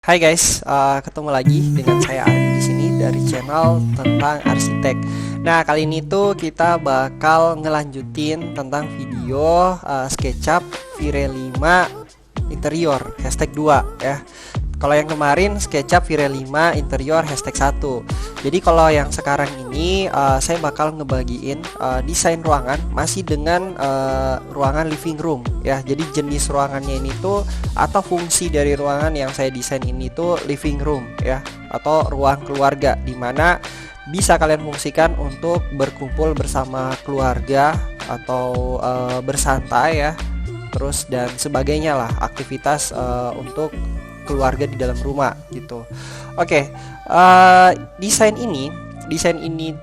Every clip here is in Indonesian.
Hai guys, ketemu lagi dengan saya Adi di sini dari channel tentang arsitek. Nah, kali ini tuh kita bakal ngelanjutin tentang video SketchUp Vire 5 interior hashtag 2 ya. Kalau yang kemarin SketchUp Vire 5 interior hashtag 1. Jadi kalau yang sekarang ini saya bakal ngebagiin desain ruangan masih dengan ruangan living room ya. Jadi jenis ruangannya ini tuh atau fungsi dari ruangan yang saya desain ini tuh living room ya, atau ruang keluarga, dimana bisa kalian fungsikan untuk berkumpul bersama keluarga atau bersantai ya, terus dan sebagainya lah, aktivitas untuk keluarga di dalam rumah gitu. Oke, desain ini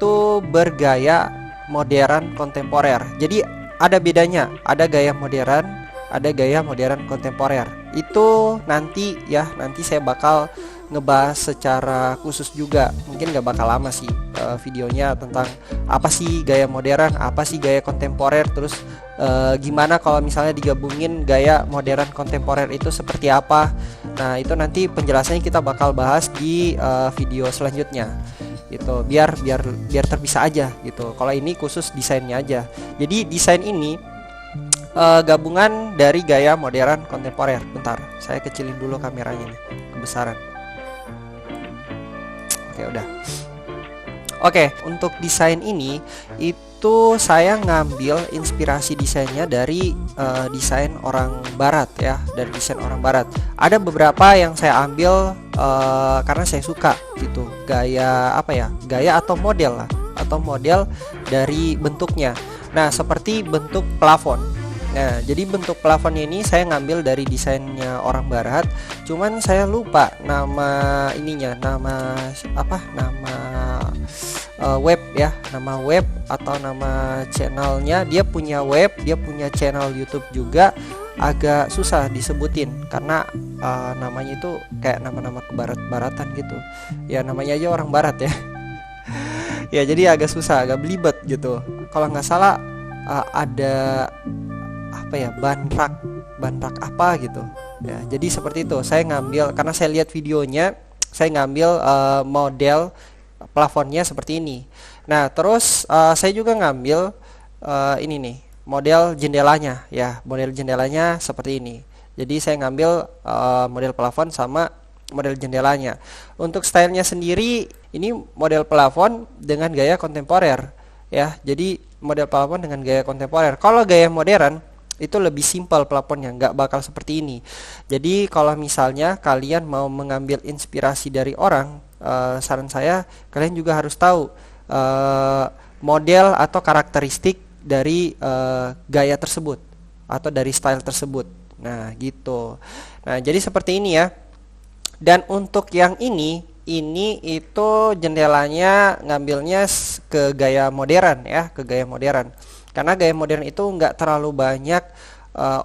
tuh bergaya modern kontemporer. Jadi ada bedanya, ada gaya modern, ada gaya modern kontemporer. Itu nanti saya bakal ngebahas secara khusus juga. Mungkin gak bakal lama sih videonya tentang apa sih gaya modern, apa sih gaya kontemporer, terus gimana kalau misalnya digabungin gaya modern kontemporer itu seperti apa. Nah, itu nanti penjelasannya kita bakal bahas di video selanjutnya gitu, biar terpisah aja gitu. Kalau ini khusus desainnya aja. Jadi desain ini gabungan dari gaya modern kontemporer. Bentar, saya kecilin dulu kameranya nih, kebesaran. Oke, udah. Oke, untuk desain ini itu saya ngambil inspirasi desainnya dari desain orang barat ya, dari desain orang barat. Ada beberapa yang saya ambil karena saya suka gitu, gaya apa ya, gaya atau model lah, atau model dari bentuknya. Nah, seperti bentuk plafon. Nah, jadi bentuk plafonnya ini saya ngambil dari desainnya orang barat, cuman saya lupa nama ininya, nama apa, nama web ya, nama web atau nama channelnya. Dia punya web, dia punya channel YouTube juga, agak susah disebutin karena namanya itu kayak nama-nama kebarat-baratan gitu ya, namanya aja orang barat ya. Ya, jadi agak susah, agak belibet gitu. Kalau nggak salah ada apa ya, banrak apa gitu ya. Jadi seperti itu, saya ngambil karena saya lihat videonya, saya ngambil model plafonnya seperti ini. Nah, terus saya juga ngambil ini nih, model jendelanya ya, model jendelanya seperti ini. Jadi saya ngambil model plafon sama model jendelanya. Untuk stylenya sendiri, ini model plafon dengan gaya kontemporer ya. Jadi model plafon dengan gaya kontemporer. Kalau gaya modern itu lebih simpel plafonnya, nggak bakal seperti ini. Jadi kalau misalnya kalian mau mengambil inspirasi dari orang, saran saya kalian juga harus tahu model atau karakteristik dari gaya tersebut atau dari style tersebut. Nah, gitu. Nah, jadi seperti ini ya. Dan untuk yang ini itu jendelanya ngambilnya ke gaya modern ya, ke gaya modern. Karena gaya modern itu nggak terlalu banyak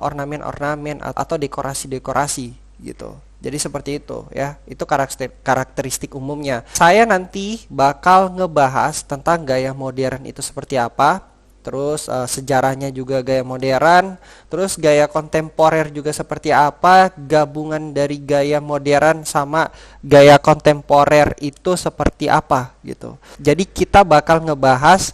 ornamen-ornamen atau dekorasi-dekorasi gitu. Jadi seperti itu ya. Itu karakteristik umumnya. Saya nanti bakal ngebahas tentang gaya modern itu seperti apa. Terus sejarahnya juga gaya modern, terus gaya kontemporer juga seperti apa, gabungan dari gaya modern sama gaya kontemporer itu seperti apa gitu. Jadi kita bakal ngebahas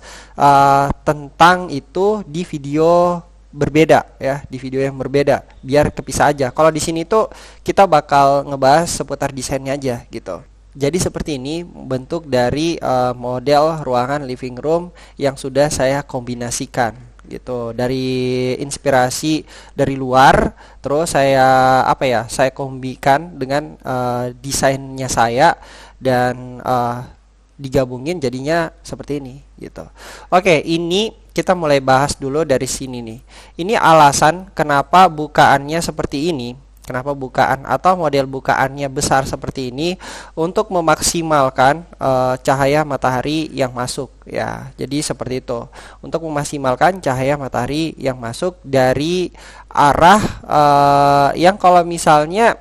tentang itu di video berbeda ya, di video yang berbeda, biar kepisah aja. Kalau di sini tuh kita bakal ngebahas seputar desainnya aja gitu. Jadi seperti ini bentuk dari model ruangan living room yang sudah saya kombinasikan gitu, dari inspirasi dari luar, terus saya saya kombikan dengan desainnya saya, dan digabungin jadinya seperti ini gitu. Oke, ini kita mulai bahas dulu dari sini nih. Ini alasan kenapa bukaannya seperti ini. Kenapa bukaan atau model bukaannya besar seperti ini, untuk memaksimalkan cahaya matahari yang masuk ya. Jadi seperti itu, untuk memaksimalkan cahaya matahari yang masuk dari arah yang kalau misalnya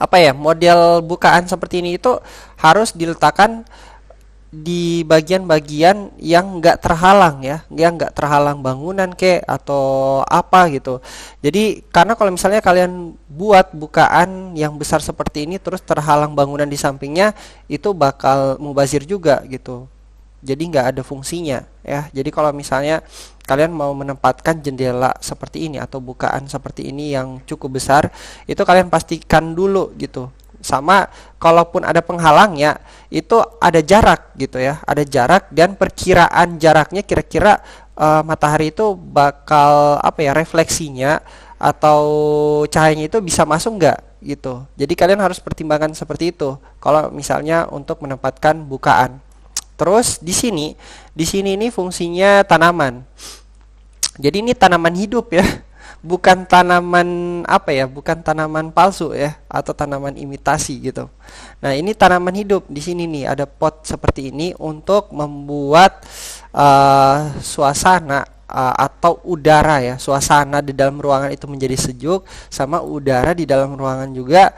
apa ya, model bukaan seperti ini itu harus diletakkan di bagian-bagian yang nggak terhalang ya, yang nggak terhalang bangunan kek atau apa gitu. Jadi karena kalau misalnya kalian buat bukaan yang besar seperti ini terus terhalang bangunan di sampingnya, itu bakal mubazir juga gitu. Jadi nggak ada fungsinya ya. Jadi kalau misalnya kalian mau menempatkan jendela seperti ini atau bukaan seperti ini yang cukup besar, itu kalian pastikan dulu gitu. Sama kalaupun ada penghalangnya, itu ada jarak gitu ya, ada jarak dan perkiraan jaraknya kira-kira matahari itu bakal apa ya, refleksinya atau cahayanya itu bisa masuk nggak gitu. Jadi kalian harus pertimbangkan seperti itu kalau misalnya untuk menempatkan bukaan. Terus di sini ini fungsinya tanaman. Jadi ini tanaman hidup ya, bukan tanaman apa ya, bukan tanaman palsu ya, atau tanaman imitasi gitu. Nah ini tanaman hidup. Di sini nih ada pot seperti ini untuk membuat suasana atau udara ya, suasana di dalam ruangan itu menjadi sejuk, sama udara di dalam ruangan juga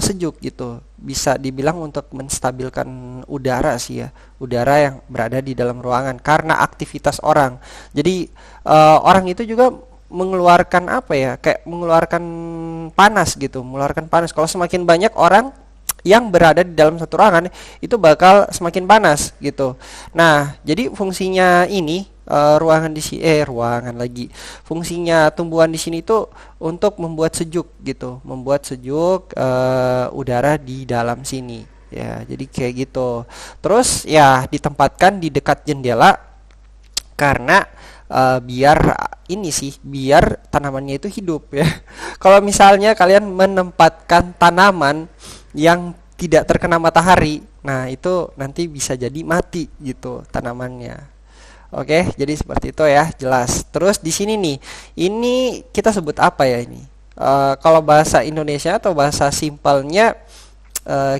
sejuk gitu. Bisa dibilang untuk menstabilkan udara sih ya, udara yang berada di dalam ruangan karena aktivitas orang. Jadi orang itu juga mengeluarkan apa ya, kayak mengeluarkan panas gitu, mengeluarkan panas. Kalau semakin banyak orang yang berada di dalam satu ruangan, itu bakal semakin panas gitu. Nah jadi fungsinya ini ruangan di sini, ruangan lagi, fungsinya tumbuhan di sini itu untuk membuat sejuk gitu, membuat sejuk udara di dalam sini ya. Jadi kayak gitu. Terus ya ditempatkan di dekat jendela karena biar ini sih, biar tanamannya itu hidup ya. Kalau misalnya kalian menempatkan tanaman yang tidak terkena matahari, nah itu nanti bisa jadi mati gitu tanamannya. Oke, jadi seperti itu ya, jelas. Terus di sini nih, ini kita sebut apa ya ini? Kalau bahasa Indonesia atau bahasa simpelnya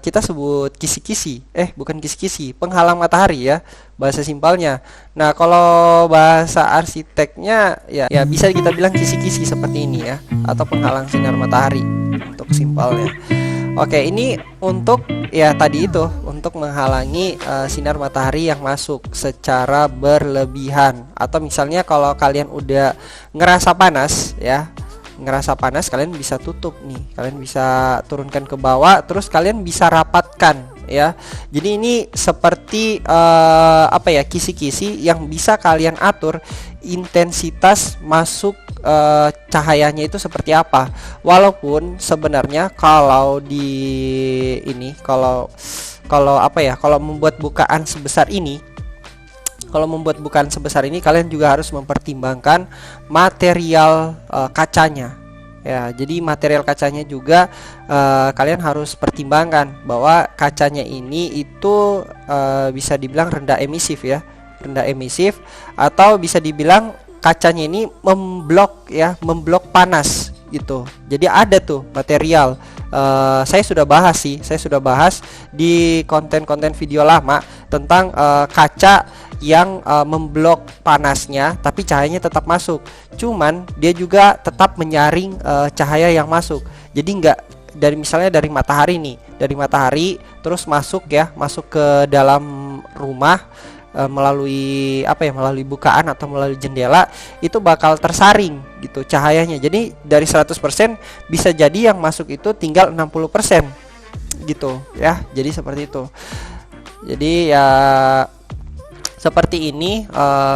kita sebut kisi-kisi. Bukan kisi-kisi, penghalang matahari ya, bahasa simpelnya. Nah, kalau bahasa arsiteknya ya bisa kita bilang kisi-kisi seperti ini ya, atau penghalang sinar matahari untuk simpelnya. Oke, ini untuk ya tadi itu untuk menghalangi sinar matahari yang masuk secara berlebihan. Atau misalnya kalau kalian udah ngerasa panas ya, ngerasa panas, kalian bisa tutup nih, kalian bisa turunkan ke bawah, terus kalian bisa rapatkan ya. Jadi ini seperti apa ya, kisi-kisi yang bisa kalian atur intensitas masuk cahayanya itu seperti apa. Walaupun sebenarnya kalau di ini, kalau apa ya, kalau membuat bukaan sebesar ini, kalian juga harus mempertimbangkan material kacanya ya. Jadi material kacanya juga kalian harus pertimbangkan bahwa kacanya ini itu bisa dibilang rendah emisif ya, rendah emisif, atau bisa dibilang kacanya ini memblok ya, memblok panas gitu. Jadi ada tuh material, saya sudah bahas di konten-konten video lama tentang kaca yang memblok panasnya tapi cahayanya tetap masuk, cuman dia juga tetap menyaring cahaya yang masuk. Jadi enggak dari, misalnya dari matahari nih, dari matahari terus masuk ya, masuk ke dalam rumah melalui apa ya, melalui bukaan atau melalui jendela, itu bakal tersaring gitu cahayanya. Jadi dari 100% bisa jadi yang masuk itu tinggal 60% gitu ya. Jadi seperti itu. Jadi ya seperti ini.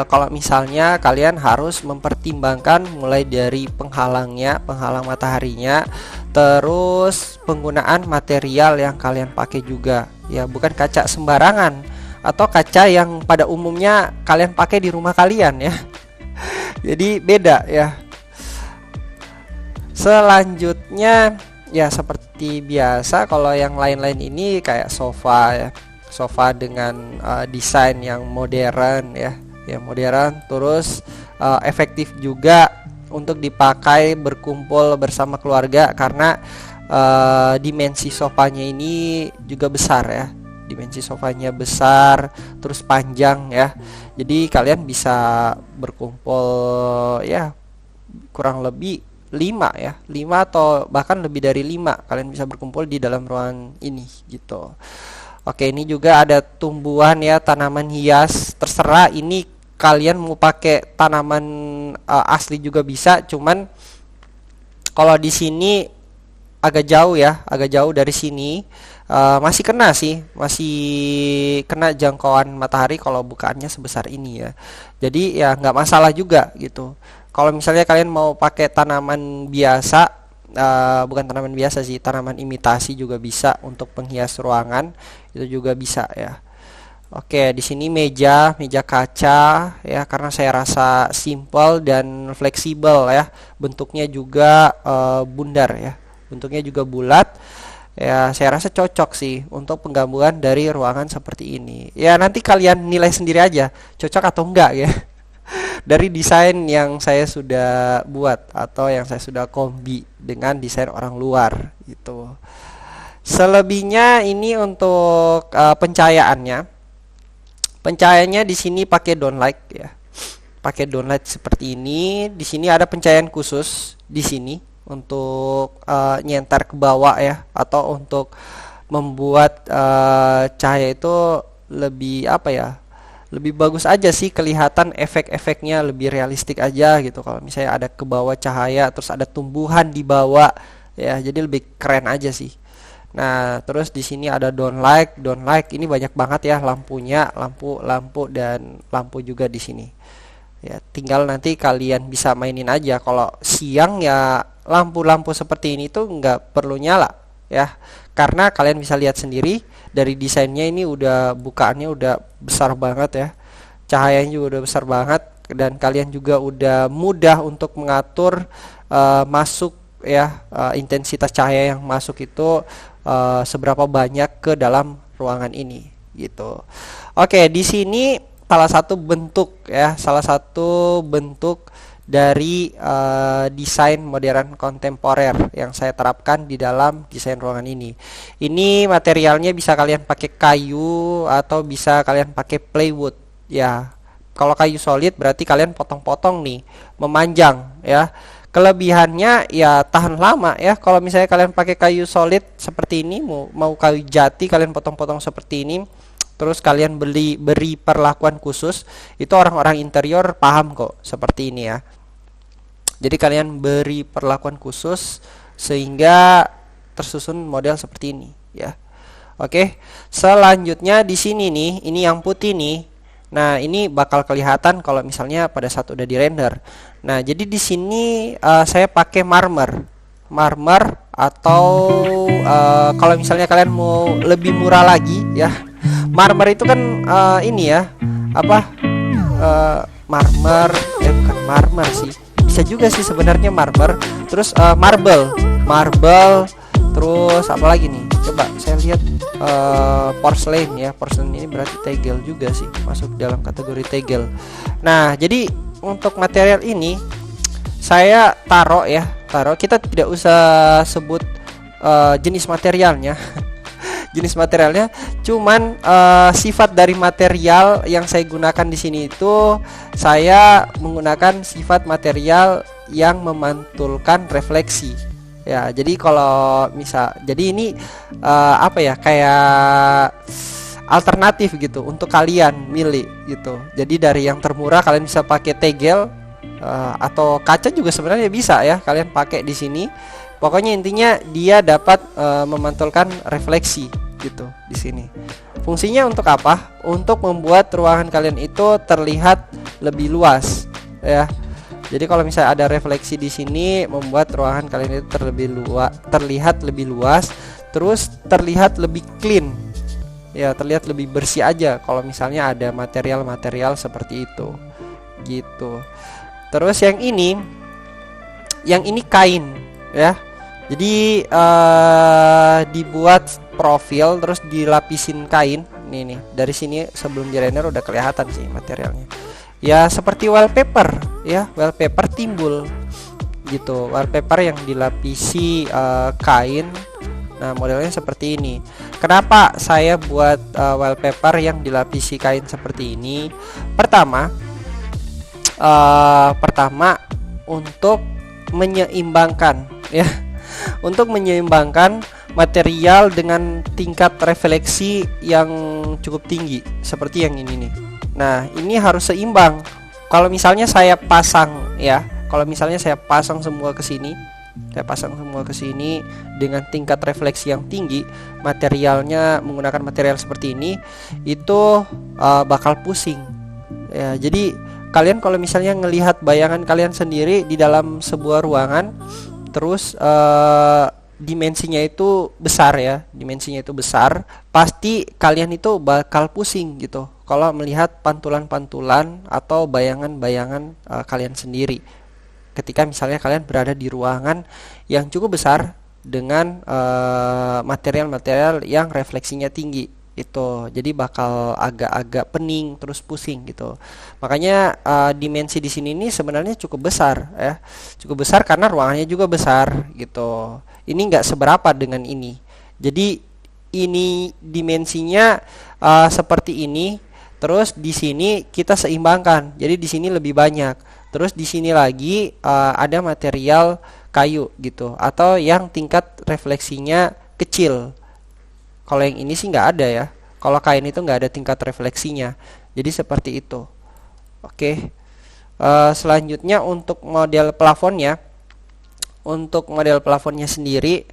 Kalau misalnya kalian harus mempertimbangkan mulai dari penghalang mataharinya, terus penggunaan material yang kalian pakai juga ya, bukan kaca sembarangan atau kaca yang pada umumnya kalian pakai di rumah kalian ya. Jadi beda ya. Selanjutnya ya seperti biasa, kalau yang lain-lain ini kayak sofa ya, sofa dengan desain yang modern ya, modern, terus efektif juga untuk dipakai berkumpul bersama keluarga karena dimensi sofanya ini juga besar ya. Dimensi sofanya besar, terus panjang ya. Jadi kalian bisa berkumpul ya kurang lebih 5 ya, 5 atau bahkan lebih dari 5 kalian bisa berkumpul di dalam ruangan ini gitu. Oke, ini juga ada tumbuhan ya, tanaman hias. Terserah ini kalian mau pakai tanaman asli juga bisa, cuman kalau di sini agak jauh ya, agak jauh dari sini. Masih kena sih, masih kena jangkauan matahari kalau bukaannya sebesar ini ya. Jadi ya nggak masalah juga gitu. Kalau misalnya kalian mau pakai tanaman biasa, bukan tanaman biasa sih, tanaman imitasi juga bisa untuk penghias ruangan, itu juga bisa ya. Oke, di sini meja kaca ya, karena saya rasa simple dan fleksibel ya. Bentuknya juga bundar ya. Bentuknya juga bulat. Ya, saya rasa cocok sih untuk penggabungan dari ruangan seperti ini. Ya, nanti kalian nilai sendiri aja, cocok atau enggak ya. Dari desain yang saya sudah buat atau yang saya sudah kombi dengan desain orang luar gitu. Selebihnya ini untuk pencahayaannya. Pencahayaannya di sini pakai downlight ya. Pakai downlight seperti ini. Di sini ada pencahayaan khusus di sini untuk nyentar ke bawah ya, atau untuk membuat cahaya itu lebih apa ya? Lebih bagus aja sih, kelihatan efek-efeknya lebih realistik aja gitu. Kalau misalnya ada ke bawah cahaya terus ada tumbuhan di bawah ya, jadi lebih keren aja sih. Nah, terus di sini ada downlight. Downlight ini banyak banget ya lampunya, lampu dan lampu juga di sini. Ya, tinggal nanti kalian bisa mainin aja. Kalau siang ya lampu-lampu seperti ini tuh nggak perlu nyala ya. Karena kalian bisa lihat sendiri dari desainnya, ini udah bukaannya udah besar banget ya. Cahayanya juga udah besar banget, dan kalian juga udah mudah untuk mengatur masuk ya, intensitas cahaya yang masuk itu seberapa banyak ke dalam ruangan ini gitu. Oke, di sini salah satu bentuk ya, salah satu bentuk dari desain modern kontemporer yang saya terapkan di dalam desain ruangan ini. Ini materialnya bisa kalian pakai kayu atau bisa kalian pakai plywood ya. Kalau kayu solid berarti kalian potong-potong nih, memanjang ya. Kelebihannya ya tahan lama ya. Kalau misalnya kalian pakai kayu solid seperti ini, mau kayu jati kalian potong-potong seperti ini, terus kalian beri perlakuan khusus, itu orang-orang interior paham kok seperti ini ya. Jadi kalian beri perlakuan khusus sehingga tersusun model seperti ini ya. Oke, selanjutnya di sini nih, ini yang putih nih. Nah, ini bakal kelihatan kalau misalnya pada saat udah di render. Nah, jadi di sini saya pakai marmer atau kalau misalnya kalian mau lebih murah lagi ya. Marmer itu kan ini ya, apa? Marmer, bukan marmer sih. Bisa juga sih sebenarnya marmer. Terus marble, terus apa lagi nih? Coba saya lihat, porcelain ya. Porcelain ini berarti tegel juga sih, masuk dalam kategori tegel. Nah, jadi untuk material ini saya taruh ya, kita tidak usah sebut jenis materialnya. Jenis materialnya, cuman sifat dari material yang saya gunakan di sini itu saya menggunakan sifat material yang memantulkan refleksi. Ya, jadi kalau jadi ini apa ya, kayak alternatif gitu untuk kalian milih gitu. Jadi dari yang termurah kalian bisa pakai tegel atau kaca juga sebenarnya bisa ya kalian pakai di sini. Pokoknya intinya dia dapat memantulkan refleksi gitu di sini. Fungsinya untuk apa? Untuk membuat ruangan kalian itu terlihat lebih luas ya. Jadi kalau misalnya ada refleksi di sini, membuat ruangan kalian itu terlihat lebih luas, terus terlihat lebih clean. Ya, terlihat lebih bersih aja kalau misalnya ada material-material seperti itu. Gitu. Terus yang ini kain ya. Jadi dibuat profil terus dilapisin kain. Nih dari sini sebelum di render udah kelihatan sih materialnya. Ya seperti wallpaper ya, wallpaper timbul gitu, wallpaper yang dilapisi kain. Nah, modelnya seperti ini. Kenapa saya buat wallpaper yang dilapisi kain seperti ini? Pertama untuk menyeimbangkan ya, untuk menyeimbangkan material dengan tingkat refleksi yang cukup tinggi seperti yang ini nih. Nah, ini harus seimbang. Kalau misalnya saya pasang ya, kalau misalnya saya pasang semua ke sini, dengan tingkat refleksi yang tinggi, materialnya menggunakan material seperti ini, itu bakal pusing. Ya, jadi kalian kalau misalnya ngelihat bayangan kalian sendiri di dalam sebuah ruangan, terus dimensinya itu besar ya, pasti kalian itu bakal pusing gitu kalau melihat pantulan-pantulan atau bayangan-bayangan kalian sendiri. Ketika misalnya kalian berada di ruangan yang cukup besar dengan material-material yang refleksinya tinggi itu, jadi bakal agak-agak pening terus pusing gitu. Makanya dimensi di sini ini sebenarnya cukup besar ya, cukup besar karena ruangannya juga besar gitu. Ini nggak seberapa dengan ini. Jadi ini dimensinya seperti ini, terus di sini kita seimbangkan. Jadi di sini lebih banyak. Terus di sini lagi ada material kayu gitu, atau yang tingkat refleksinya kecil. Kalau yang ini sih nggak ada ya. Kalau kain itu nggak ada tingkat refleksinya. Jadi seperti itu. Oke. Selanjutnya untuk model plafonnya. Untuk model plafonnya sendiri,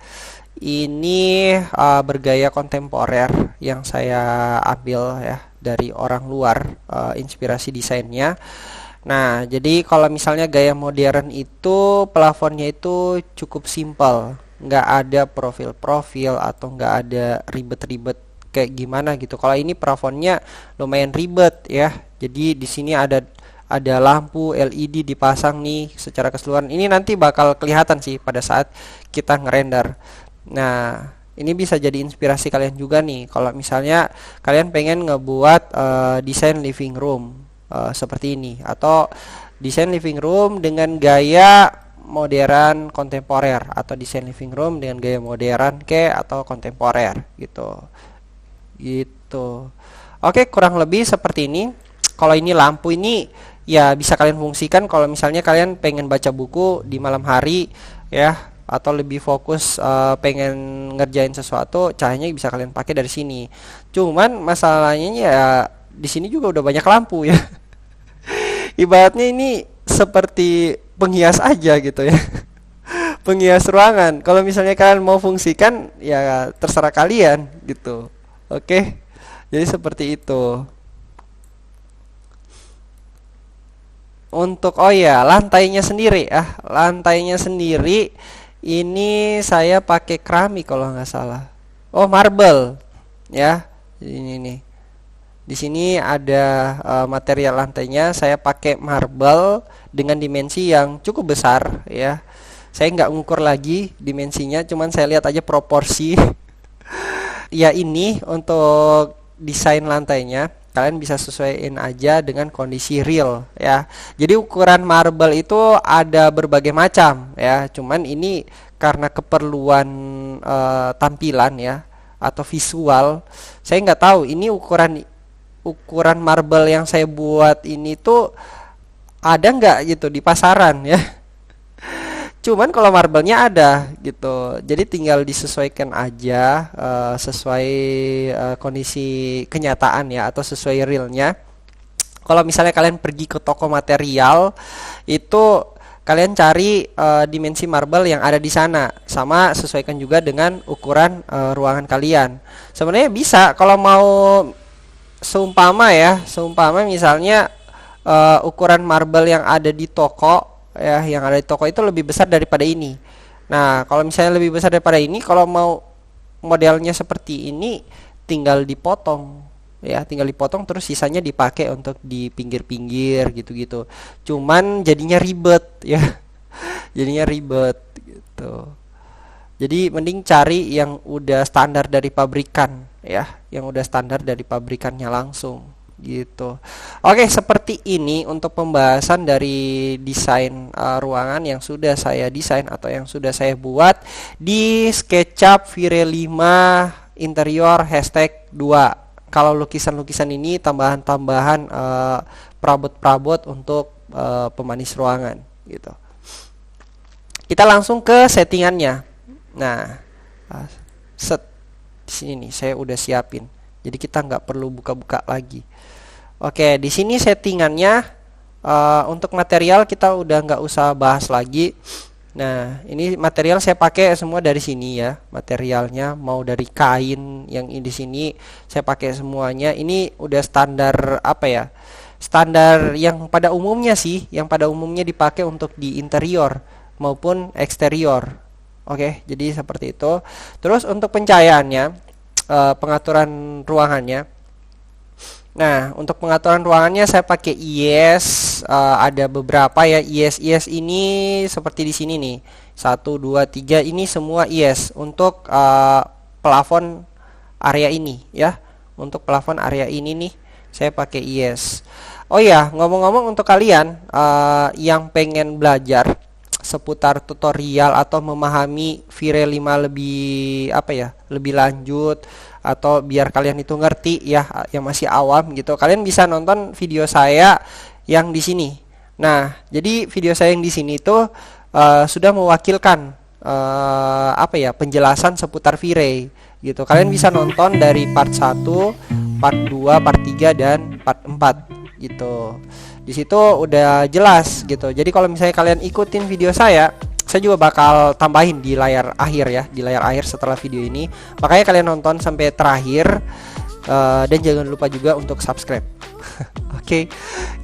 ini bergaya kontemporer yang saya ambil ya dari orang luar, inspirasi desainnya. Nah, jadi kalau misalnya gaya modern itu plafonnya itu cukup simpel, nggak ada profil-profil atau nggak ada ribet-ribet kayak gimana gitu. Kalau ini plafonnya lumayan ribet ya. Jadi di sini ada lampu LED dipasang nih secara keseluruhan. Ini nanti bakal kelihatan sih pada saat kita ngerender. Nah, ini bisa jadi inspirasi kalian juga nih. Kalau misalnya kalian pengen ngebuat desain living room seperti ini, atau desain living room dengan gaya modern kontemporer, atau desain living room dengan gaya modern atau kontemporer gitu. Oke, kurang lebih seperti ini. Kalau ini lampu ini ya bisa kalian fungsikan kalau misalnya kalian pengen baca buku di malam hari ya, atau lebih fokus pengen ngerjain sesuatu, cahayanya bisa kalian pakai dari sini. Cuman masalahnya ya di sini juga udah banyak lampu ya. Ibaratnya ini seperti penghias aja gitu ya. Penghias ruangan. Kalau misalnya kalian mau fungsikan ya terserah kalian gitu. Oke. Jadi seperti itu. Untuk lantainya sendiri ini saya pakai keramik kalau nggak salah. Marble ya. Ini nih. Di sini ada material lantainya, saya pakai marble dengan dimensi yang cukup besar ya. Saya nggak ngukur lagi dimensinya, cuman saya lihat aja proporsi. Ya, ini untuk desain lantainya kalian bisa sesuaiin aja dengan kondisi real ya. Jadi ukuran marble itu ada berbagai macam ya. Cuman ini karena keperluan tampilan ya atau visual, saya nggak tahu ini ukuran marble yang saya buat ini tuh ada nggak gitu di pasaran ya. Cuman kalau marble-nya ada gitu, jadi tinggal disesuaikan aja sesuai kondisi kenyataan ya, atau sesuai realnya. Kalau misalnya kalian pergi ke toko material, itu kalian cari dimensi marble yang ada di sana, sama sesuaikan juga dengan ukuran ruangan kalian. Sebenarnya bisa kalau mau seumpama misalnya ukuran marble yang ada di toko ya, yang ada di toko itu lebih besar daripada ini. Nah, kalau misalnya lebih besar daripada ini, kalau mau modelnya seperti ini tinggal dipotong ya, terus sisanya dipakai untuk di pinggir-pinggir gitu-gitu. Cuman jadinya ribet ya. Jadinya ribet gitu. Jadi mending cari yang udah standar dari pabrikan ya, yang udah standar dari pabrikannya langsung gitu. Oke, seperti ini untuk pembahasan dari desain ruangan yang sudah saya desain atau yang sudah saya buat di SketchUp Vire 5 interior #2. Kalau lukisan-lukisan ini tambahan-tambahan perabot-perabot untuk pemanis ruangan gitu. Kita langsung ke settingannya. Nah, Set, di sini nih saya udah siapin. Jadi kita nggak perlu buka-buka lagi. Oke, di sini settingannya untuk material kita udah nggak usah bahas lagi. Nah, ini material saya pakai semua dari sini ya. Materialnya mau dari kain yang di sini saya pakai semuanya. Ini udah standar apa ya? Standar yang pada umumnya sih, yang pada umumnya dipakai untuk di interior maupun eksterior. Oke, jadi seperti itu. Terus untuk pencahayaannya, pengaturan ruangannya. Nah, untuk pengaturan ruangannya saya pakai IES, ada beberapa ya IES ini seperti di sini nih. 1 2 3 ini semua IES untuk plafon area ini ya. Untuk plafon area ini nih saya pakai IES. Oh ya, ngomong-ngomong untuk kalian yang pengen belajar seputar tutorial atau memahami Vire 5 lebih apa ya, lebih lanjut, atau biar kalian itu ngerti ya, yang masih awam gitu, kalian bisa nonton video saya yang di sini. Nah, jadi video saya yang di sini itu sudah mewakilkan apa ya, penjelasan seputar Vire gitu. Kalian bisa nonton dari part 1, part 2, part 3 dan part 4 gitu. Di situ udah jelas gitu. Jadi kalau misalnya kalian ikutin video saya juga bakal tambahin di layar akhir ya, di layar akhir setelah video ini. Makanya kalian nonton sampai terakhir, dan jangan lupa juga untuk subscribe. Oke.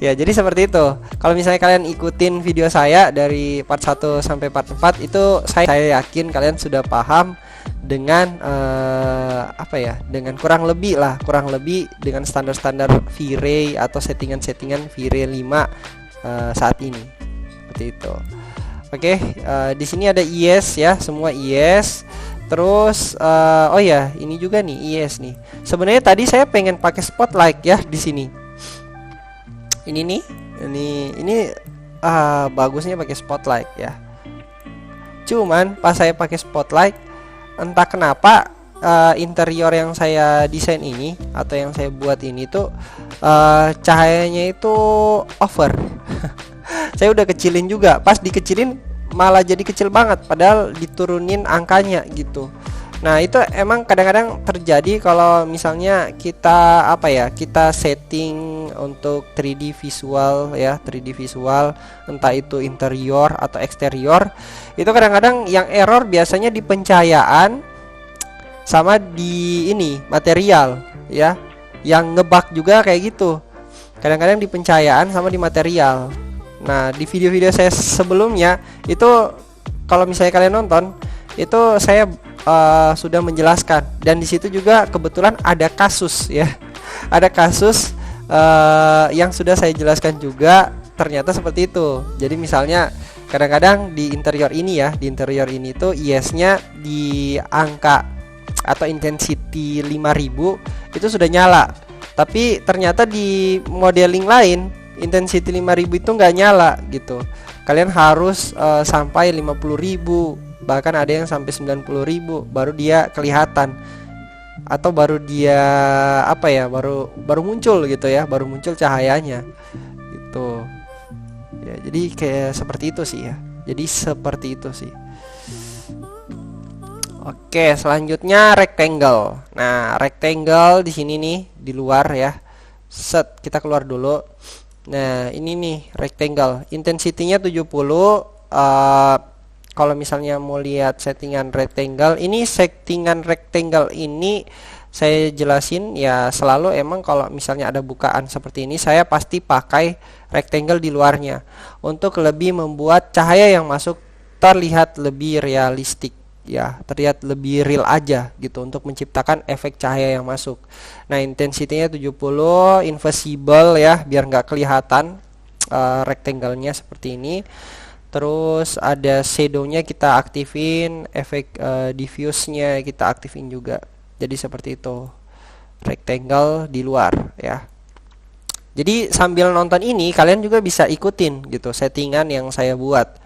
Ya, jadi seperti itu. Kalau misalnya kalian ikutin video saya dari part 1 sampai part 4 itu saya yakin kalian sudah paham dengan apa ya, dengan kurang lebih dengan standar-standar Vire atau settingan-settingan Vire 5 saat ini. Seperti itu. Oke, di sini ada IES ya, semua IES. Terus oh ya, ini juga nih IES nih. Sebenarnya tadi saya pengen pakai spotlight ya di sini. Ini nih, ini bagusnya pakai spotlight ya. Cuman pas saya pakai spotlight, entah kenapa interior yang saya desain ini atau yang saya buat ini tuh cahayanya itu over. Saya udah kecilin juga, pas dikecilin malah jadi kecil banget, padahal diturunin angkanya gitu. Nah, itu emang kadang-kadang terjadi kalau misalnya kita apa ya, kita setting untuk 3D visual ya, 3D visual entah itu interior atau eksterior, itu kadang-kadang yang error biasanya di pencahayaan sama di ini material ya, yang ngebug juga kayak gitu. Kadang-kadang di pencahayaan sama di material. Nah, di video-video saya sebelumnya itu kalau misalnya kalian nonton, itu saya sudah menjelaskan, dan di situ juga kebetulan ada kasus ya. Ada kasus yang sudah saya jelaskan juga, ternyata seperti itu. Jadi misalnya kadang-kadang di interior ini ya, di interior ini tuh IES-nya di angka atau intensity 5000 itu sudah nyala. Tapi ternyata di modeling lain intensity 5000 itu nggak nyala gitu. Kalian harus sampai 50.000, bahkan ada yang sampai 90.000 baru dia kelihatan, atau baru dia apa ya, baru muncul gitu ya, baru muncul cahayanya gitu. Ya, jadi kayak seperti itu sih ya. Jadi seperti itu sih. Oke, selanjutnya rectangle. Nah, rectangle di sini nih di luar ya. Set, kita keluar dulu. Nah, ini nih rectangle, intensity-nya 70. Kalau misalnya mau lihat settingan rectangle, ini settingan rectangle ini saya jelasin ya, selalu emang kalau misalnya ada bukaan seperti ini saya pasti pakai rectangle di luarnya untuk lebih membuat cahaya yang masuk terlihat lebih realistik ya, terlihat lebih real aja gitu, untuk menciptakan efek cahaya yang masuk. Nah, intensity-nya 70, invisible ya, biar nggak kelihatan rectangle-nya seperti ini. Terus ada shadow-nya kita aktifin, efek diffuse-nya kita aktifin juga. Jadi seperti itu rectangle di luar ya. Jadi sambil nonton ini kalian juga bisa ikutin gitu settingan yang saya buat.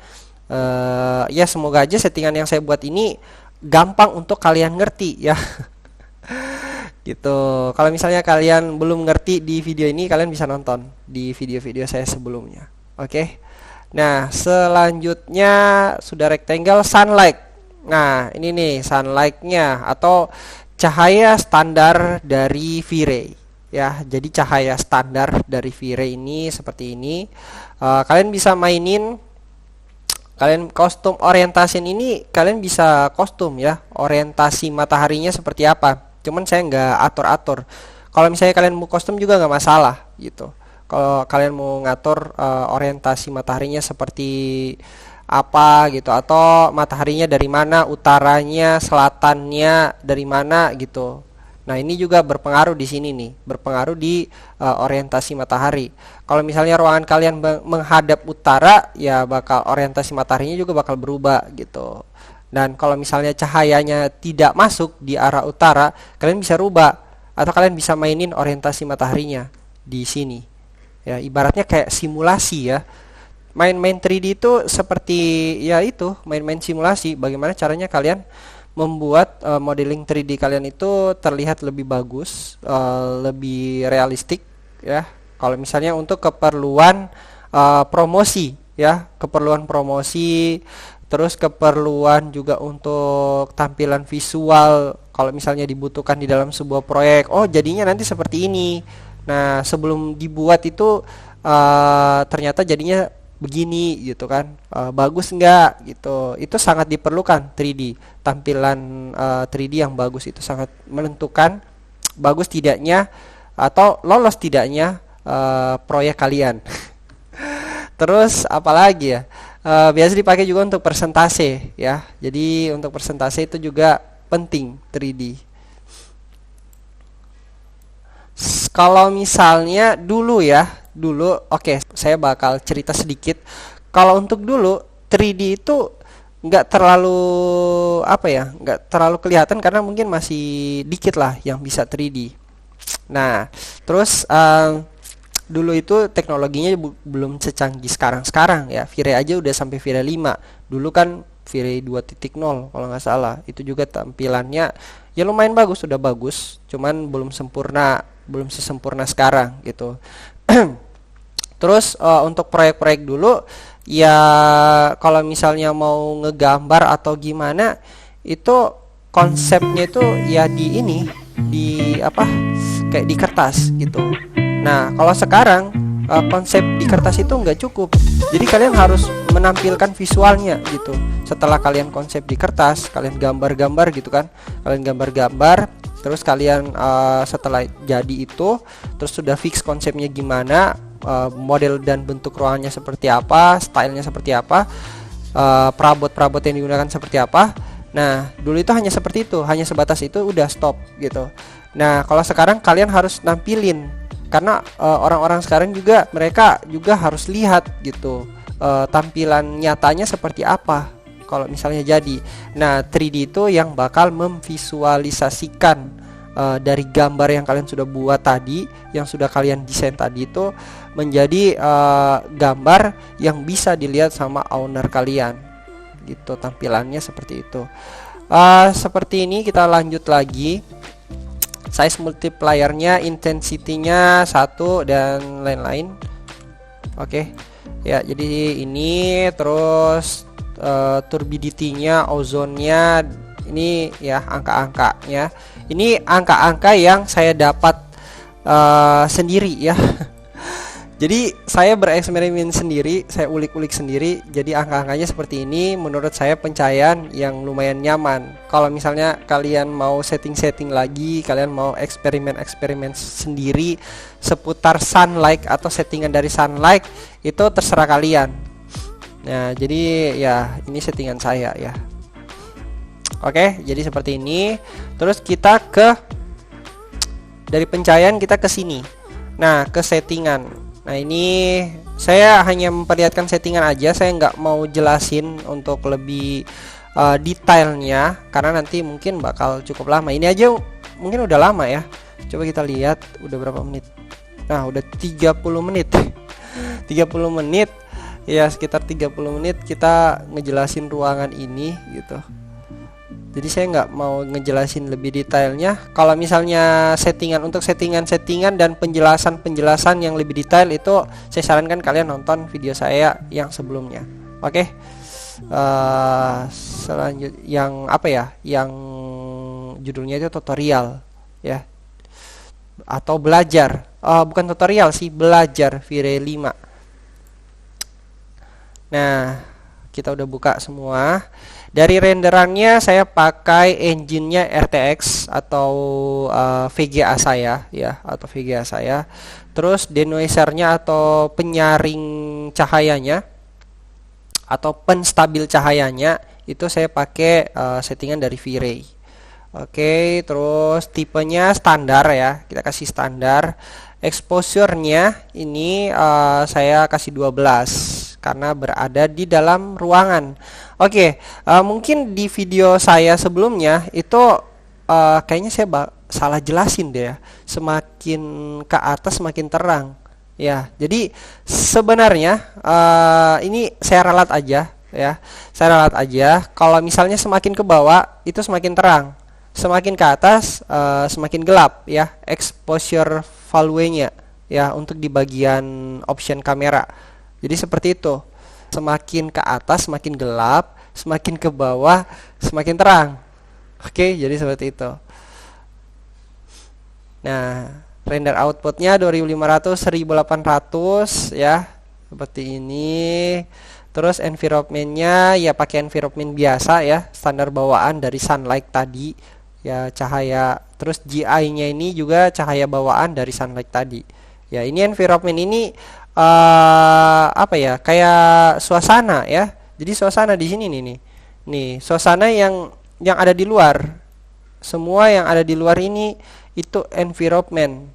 Ya, semoga aja settingan yang saya buat ini gampang untuk kalian ngerti ya. Gitu. Kalau misalnya kalian belum ngerti di video ini, kalian bisa nonton di video-video saya sebelumnya. Oke. Nah, selanjutnya sudah rectangle, sunlight. Nah, ini nih sunlight-nya atau cahaya standar dari V-Ray ya. Jadi cahaya standar dari V-Ray ini seperti ini. Kalian bisa mainin, kalian kostum orientasi ini kalian bisa kostum ya. Orientasi mataharinya seperti apa. Cuman saya nggak atur-atur. Kalau misalnya kalian mau kostum juga nggak masalah gitu. Kalau kalian mau ngatur orientasi mataharinya seperti apa gitu, atau mataharinya dari mana, utaranya, selatannya dari mana gitu. Nah, ini juga berpengaruh di sini nih, berpengaruh di orientasi matahari. Kalau misalnya ruangan kalian menghadap utara, ya bakal orientasi mataharinya juga bakal berubah gitu. Dan kalau misalnya cahayanya tidak masuk di arah utara, kalian bisa rubah atau kalian bisa mainin orientasi mataharinya di sini. Ya, ibaratnya kayak simulasi ya. Main-main 3D itu seperti ya itu, main-main simulasi. Bagaimana caranya kalian membuat modeling 3D kalian itu terlihat lebih bagus, lebih realistik ya. Kalau misalnya untuk keperluan promosi ya, keperluan promosi, terus keperluan juga untuk tampilan visual. Kalau misalnya dibutuhkan di dalam sebuah proyek, oh jadinya nanti seperti ini. Nah, sebelum dibuat itu ternyata jadinya begini gitu kan, bagus nggak gitu. Itu sangat diperlukan 3D, tampilan 3D yang bagus itu sangat menentukan bagus tidaknya atau lolos tidaknya proyek kalian. Terus apalagi ya, biasa dipakai juga untuk persentase ya. Jadi untuk persentase itu juga penting 3D. Kalau misalnya dulu ya, dulu oke, saya bakal cerita sedikit. Kalau untuk dulu 3D itu nggak terlalu apa ya, nggak terlalu kelihatan karena mungkin masih dikit lah yang bisa 3D. Nah, terus dulu itu teknologinya belum secanggih sekarang ya. V-Ray aja udah sampai V-Ray 5. Dulu kan V-Ray 2.0 kalau nggak salah. Itu juga tampilannya ya lumayan bagus, sudah bagus, cuman belum sempurna, belum sesempurna sekarang gitu. Terus untuk proyek-proyek dulu ya, kalau misalnya mau ngegambar atau gimana, itu konsepnya itu ya di ini, di apa, kayak di kertas gitu. Nah, kalau sekarang konsep di kertas itu nggak cukup. Jadi kalian harus menampilkan visualnya gitu. Setelah kalian konsep di kertas, kalian gambar-gambar gitu kan. Kalian gambar-gambar, terus kalian setelah jadi itu, terus sudah fix konsepnya gimana, model dan bentuk ruangannya seperti apa, stylenya seperti apa, perabot-perabot yang digunakan seperti apa. Nah, dulu itu hanya seperti itu, hanya sebatas itu udah stop gitu. Nah, kalau sekarang kalian harus nampilin, karena orang-orang sekarang juga mereka juga harus lihat gitu, tampilan nyatanya seperti apa kalau misalnya jadi. Nah, 3D itu yang bakal memvisualisasikan dari gambar yang kalian sudah buat tadi, yang sudah kalian desain tadi itu menjadi gambar yang bisa dilihat sama owner kalian gitu, tampilannya seperti itu. Seperti ini, kita lanjut lagi. Size multipliernya, intensity-nya 1 dan lain-lain. Oke. Ya, jadi ini terus turbidity-nya, ozonnya, ini ya angka-angkanya. Ini angka-angka yang saya dapat sendiri ya. Jadi saya bereksperimen sendiri, saya ulik-ulik sendiri. Jadi angka-angkanya seperti ini. Menurut saya pencahayaan yang lumayan nyaman. Kalau misalnya kalian mau setting-setting lagi, kalian mau eksperimen-eksperimen sendiri seputar sunlight atau settingan dari sunlight, itu terserah kalian. Nah, jadi ya ini settingan saya ya. Oke, jadi seperti ini. Terus kita ke, dari pencahayaan kita ke sini. Nah, ke settingan. Nah, ini saya hanya memperlihatkan settingan aja, saya nggak mau jelasin untuk lebih detailnya karena nanti mungkin bakal cukup lama. Ini aja mungkin udah lama ya. Coba kita lihat udah berapa menit. Nah, udah 30 menit. 30 menit. Ya, sekitar 30 menit kita ngejelasin ruangan ini gitu. Jadi saya nggak mau ngejelasin lebih detailnya. Kalau misalnya settingan, untuk settingan dan penjelasan yang lebih detail itu saya sarankan kalian nonton video saya yang sebelumnya. Oke. Selanjut yang apa ya? Yang judulnya itu tutorial ya atau belajar. Bukan tutorial sih, belajar V-Ray 5. Nah, kita udah buka semua. Dari renderannya saya pakai engine-nya RTX atau VGA saya ya, atau VGA saya. Terus denoiser-nya atau penyaring cahayanya atau penstabil cahayanya itu saya pakai settingan dari V-Ray. Oke, terus tipenya standar ya. Kita kasih standar. Exposure-nya ini saya kasih 12 karena berada di dalam ruangan. Oke, mungkin di video saya sebelumnya itu kayaknya saya salah jelasin deh ya. Semakin ke atas semakin terang. Ya, jadi sebenarnya ini saya ralat aja ya. Saya ralat aja. Kalau misalnya semakin ke bawah itu semakin terang. Semakin ke atas semakin gelap ya, exposure value-nya ya untuk di bagian option kamera. Jadi seperti itu. Semakin ke atas semakin gelap, semakin ke bawah semakin terang. Oke, jadi seperti itu. Nah, render outputnya 2500 1800 ya. Seperti ini. Terus environment-nya ya pakai environment biasa ya, standar bawaan dari sunlight tadi. Ya cahaya, terus GI-nya ini juga cahaya bawaan dari sunlight tadi. Ya ini environment ini apa ya? Kayak suasana ya. Jadi suasana di sini nih. Nih, suasana yang ada di luar. Semua yang ada di luar ini itu environment.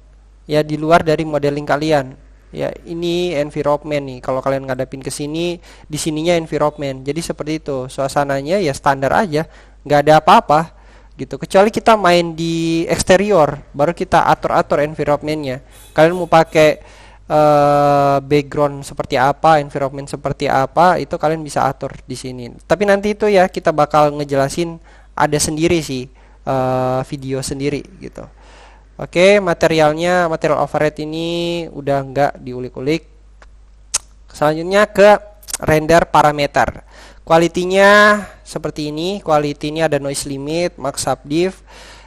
Ya di luar dari modeling kalian. Ya ini environment nih. Kalau kalian ngadapin ke sini, di sininya environment. Jadi seperti itu. Suasananya ya standar aja, nggak ada apa-apa gitu, kecuali kita main di eksterior baru kita atur-atur environmentnya. Kalian mau pakai background seperti apa, environment seperti apa, itu kalian bisa atur di sini. Tapi nanti itu ya kita bakal ngejelasin ada sendiri sih, video sendiri gitu. Oke, materialnya, material overhead ini udah nggak diulik-ulik. Selanjutnya ke render parameter. Quality-nya seperti ini. Quality ini ada noise limit, max subdiff.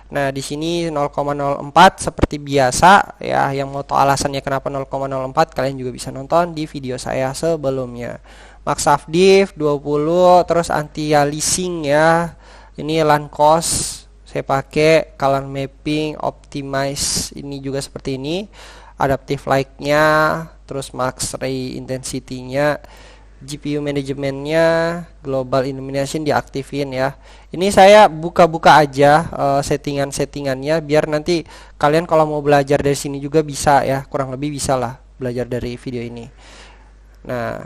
Nah, di sini 0,04 seperti biasa ya. Yang mau tahu alasannya kenapa 0,04 kalian juga bisa nonton di video saya sebelumnya. Max subdiff 20, terus anti aliasing ya. Ini LAN cost saya pakai, color mapping, optimize ini juga seperti ini. Adaptive light-nya, terus max ray intensity-nya. GPU manajemennya, global illumination diaktifin ya. Ini saya buka-buka aja settingan-settingannya biar nanti kalian kalau mau belajar dari sini juga bisa ya, kurang lebih bisa lah belajar dari video ini. Nah,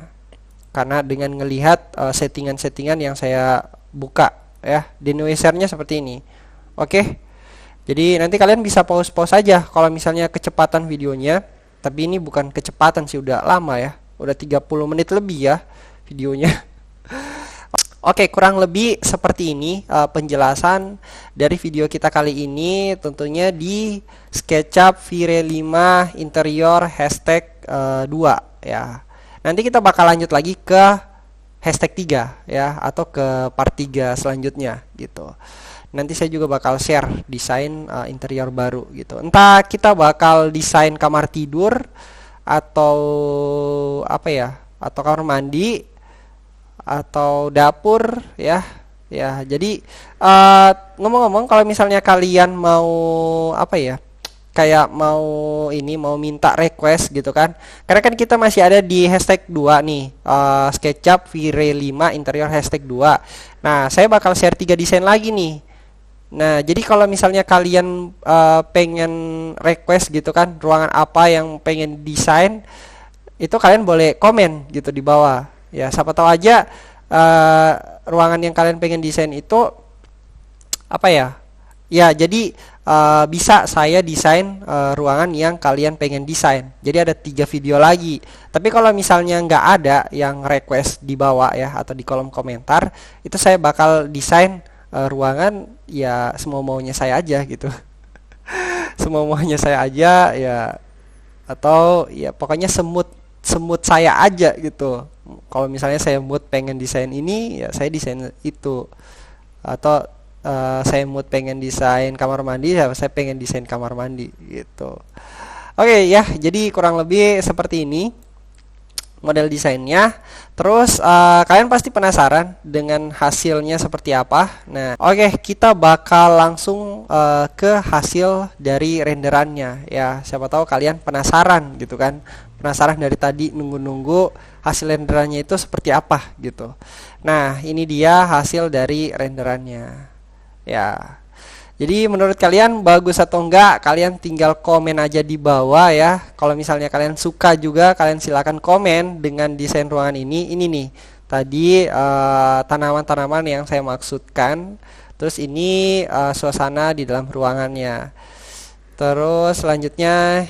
karena dengan ngelihat settingan-settingan yang saya buka ya, denoiser-nya seperti ini. Oke. Jadi nanti kalian bisa pause-pause aja kalau misalnya kecepatan videonya, tapi ini bukan kecepatan sih, udah lama ya. Udah 30 menit lebih ya videonya. Oke, kurang lebih seperti ini penjelasan dari video kita kali ini, tentunya di SketchUp V-Ray 5 interior hashtag 2 ya. Nanti kita bakal lanjut lagi ke hashtag 3 ya, atau ke part 3 selanjutnya gitu. Nanti saya juga bakal share desain interior baru gitu. Entah kita bakal desain kamar tidur atau apa ya, atau kamar mandi atau dapur ya. Ya, jadi ngomong-ngomong kalau misalnya kalian mau apa ya, kayak mau ini mau minta request gitu kan, karena kan kita masih ada di hashtag 2 nih, SketchUp V-Ray 5 interior hashtag 2. Nah, saya bakal share 3 desain lagi nih. Nah, jadi kalau misalnya kalian pengen request gitu kan, ruangan apa yang pengen desain, itu kalian boleh komen gitu di bawah. Ya, siapa tahu aja ruangan yang kalian pengen desain itu apa ya? Ya, jadi bisa saya desain ruangan yang kalian pengen desain. Jadi ada 3 video lagi. Tapi kalau misalnya nggak ada yang request di bawah ya, atau di kolom komentar, itu saya bakal desain ruangan ya semau maunya saya aja gitu. Semau maunya saya aja ya, atau ya pokoknya semut saya aja gitu. Kalau misalnya saya mood pengen desain ini, ya saya desain itu. Atau saya mood pengen desain kamar mandi, ya saya pengen desain kamar mandi gitu. Oke ya, jadi kurang lebih seperti ini model desainnya. Terus kalian pasti penasaran dengan hasilnya seperti apa. Nah, oke, kita bakal langsung ke hasil dari renderannya ya. Siapa tahu kalian penasaran gitu kan. Penasaran dari tadi nunggu-nunggu hasil renderannya itu seperti apa gitu. Nah, ini dia hasil dari renderannya. Ya. Jadi menurut kalian bagus atau enggak? Kalian tinggal komen aja di bawah ya. Kalau misalnya kalian suka juga, kalian silakan komen dengan desain ruangan ini. Ini nih, tadi tanaman-tanaman yang saya maksudkan. Terus ini suasana di dalam ruangannya. Terus selanjutnya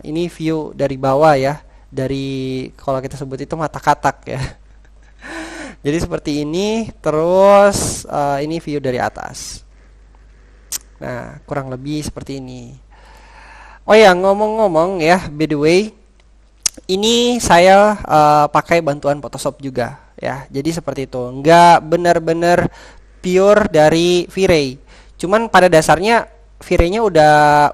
ini view dari bawah ya. Dari kalau kita sebut itu mata katak ya. Jadi seperti ini. Terus ini view dari atas. Nah, kurang lebih seperti ini. Oh ya, ngomong-ngomong ya, by the way, ini saya pakai bantuan Photoshop juga ya. Jadi seperti itu, nggak benar-benar pure dari V-Ray. Cuman pada dasarnya V-Ray-nya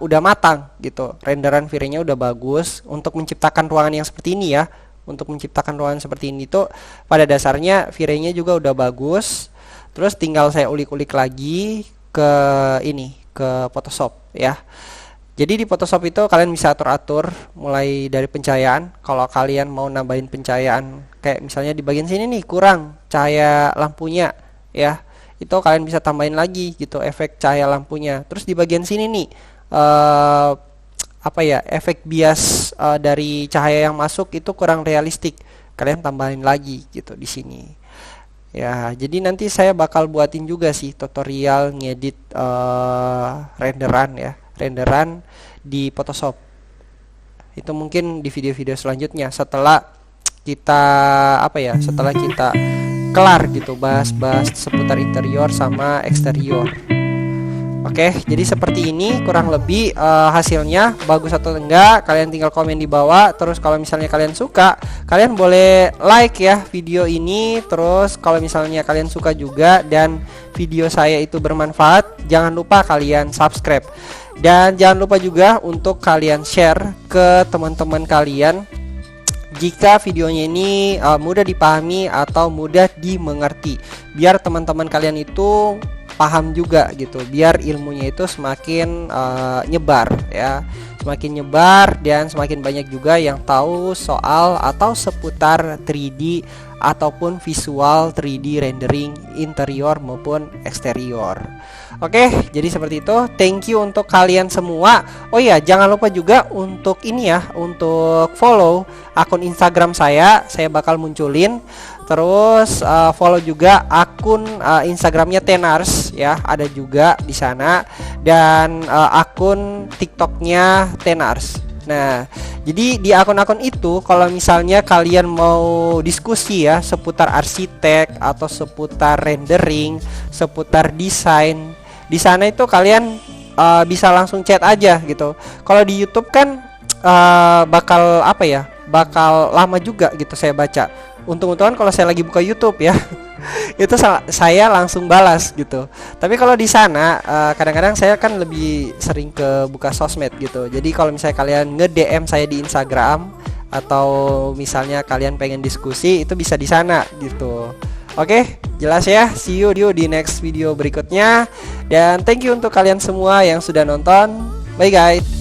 udah matang gitu. Renderan V-Ray-nya udah bagus untuk menciptakan ruangan yang seperti ini ya. Untuk menciptakan ruangan seperti ini tuh pada dasarnya V-Ray-nya juga udah bagus. Terus tinggal saya ulik-ulik lagi ke ini, ke Photoshop ya. Jadi di Photoshop itu kalian bisa atur-atur mulai dari pencahayaan. Kalau kalian mau nambahin pencahayaan, kayak misalnya di bagian sini nih kurang cahaya lampunya ya, itu kalian bisa tambahin lagi gitu efek cahaya lampunya. Terus di bagian sini nih apa ya, efek bias dari cahaya yang masuk itu kurang realistik, kalian tambahin lagi gitu di sini. Ya, jadi nanti saya bakal buatin juga sih tutorial ngedit renderan ya, renderan di Photoshop. Itu mungkin di video-video selanjutnya setelah kita setelah kita kelar gitu bahas-bahas seputar interior sama eksterior. Oke, jadi seperti ini kurang lebih hasilnya. Bagus atau enggak, kalian tinggal komen di bawah. Terus kalau misalnya kalian suka, kalian boleh like ya video ini. Terus kalau misalnya kalian suka juga dan video saya itu bermanfaat, jangan lupa kalian subscribe. Dan jangan lupa juga untuk kalian share ke teman-teman kalian jika videonya ini mudah dipahami atau mudah dimengerti, biar teman-teman kalian itu paham juga gitu, biar ilmunya itu semakin nyebar ya, semakin nyebar dan semakin banyak juga yang tahu soal atau seputar 3D ataupun visual 3D rendering interior maupun eksterior. Oke, jadi seperti itu. Thank you untuk kalian semua. Oh iya, jangan lupa juga untuk ini ya, untuk follow akun Instagram saya bakal munculin. Terus follow juga akun Instagramnya Tenars ya, ada juga di sana, dan akun TikToknya Tenars. Nah, jadi di akun-akun itu kalau misalnya kalian mau diskusi ya seputar arsitek atau seputar rendering, seputar desain, di sana itu kalian bisa langsung chat aja gitu. Kalau di YouTube kan bakal bakal lama juga gitu saya baca. Untung-untungan kalau saya lagi buka YouTube ya, itu saya langsung balas gitu. Tapi kalau di sana kadang-kadang saya kan lebih sering ke buka sosmed gitu. Jadi kalau misalnya kalian nge-DM saya di Instagram atau misalnya kalian pengen diskusi, itu bisa di sana gitu. Oke, jelas ya. See you di next video berikutnya. Dan thank you untuk kalian semua yang sudah nonton. Bye guys.